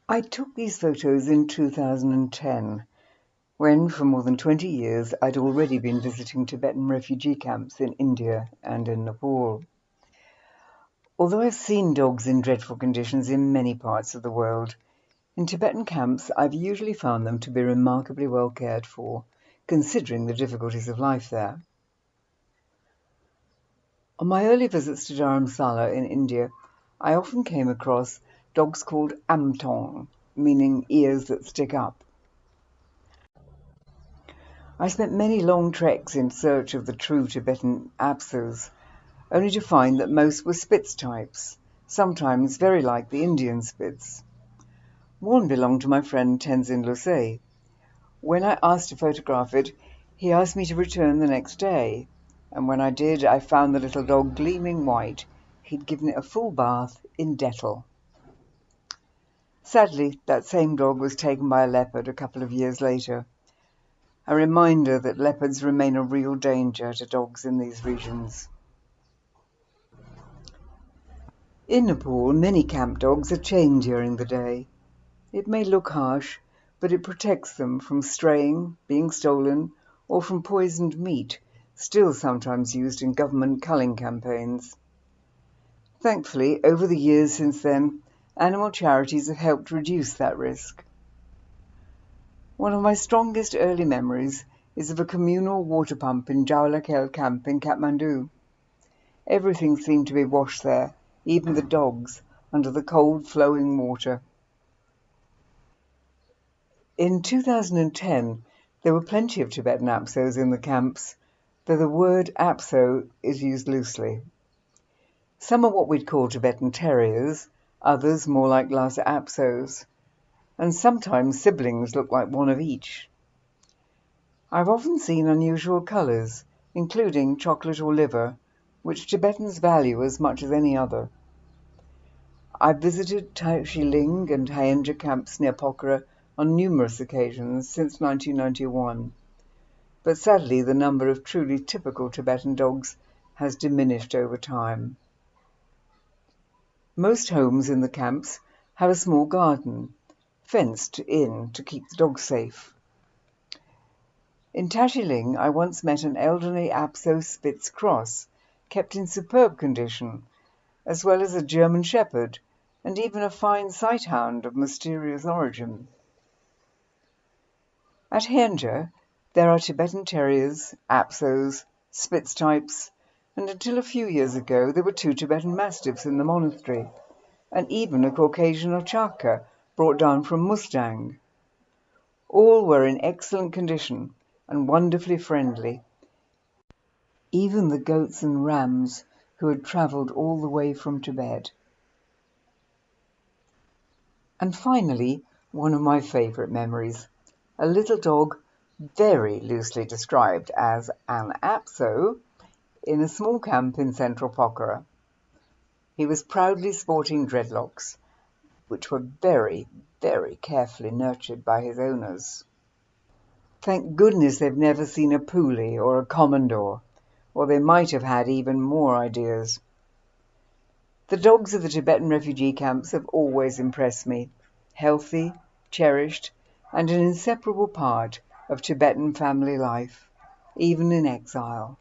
I took these photos in 2010, when for more than 20 years I'd already been visiting Tibetan refugee camps in India and in Nepal. Although I've seen dogs in dreadful conditions in many parts of the world, in Tibetan camps I've usually found them to be remarkably well cared for, considering the difficulties of life there. On my early visits to Dharamsala in India, I often came across dogs called amtong, meaning ears that stick up. I spent many long treks in search of the true Tibetan Apsos, only to find that most were Spitz types, sometimes very like the Indian Spitz. One belonged to my friend Tenzin Losay. When I asked to photograph it, he asked me to return the next day, and when I did, I found the little dog gleaming white. He'd given it a full bath in Dettol. Sadly, that same dog was taken by a leopard a couple of years later, a reminder that leopards remain a real danger to dogs in these regions. In Nepal, many camp dogs are chained during the day. It may look harsh, but it protects them from straying, being stolen, or from poisoned meat, still sometimes used in government culling campaigns. Thankfully, over the years since then, animal charities have helped reduce that risk. One of my strongest early memories is of a communal water pump in Jaulakhel camp in Kathmandu. Everything seemed to be washed there, even the dogs, under the cold flowing water. In 2010, there were plenty of Tibetan Apsos in the camps, though the word Apso is used loosely. Some are what we'd call Tibetan Terriers, others more like Lhasa Apsos, and sometimes siblings look like one of each. I've often seen unusual colours, including chocolate or liver, which Tibetans value as much as any other. I've visited Taxiling and Hayenja camps near Pokhara on numerous occasions since 1991, but sadly the number of truly typical Tibetan dogs has diminished over time. Most homes in the camps have a small garden, fenced in to keep the dogs safe. In Tashiling, I once met an elderly Apso Spitz cross, kept in superb condition, as well as a German Shepherd, and even a fine sighthound of mysterious origin. At Hayenja, there are Tibetan Terriers, Apsos, Spitz types, and until a few years ago there were 2 Tibetan Mastiffs in the monastery, and even a Caucasian Ochaka brought down from Mustang. All were in excellent condition and wonderfully friendly, even the goats and rams who had travelled all the way from Tibet. And finally, one of my favourite memories, a little dog very loosely described as an Apso in a small camp in central Pokhara. He was proudly sporting dreadlocks, which were very, very carefully nurtured by his owners. Thank goodness they've never seen a puli or a commandor, or they might have had even more ideas. The dogs of the Tibetan refugee camps have always impressed me, healthy, cherished, and an inseparable part of Tibetan family life, even in exile.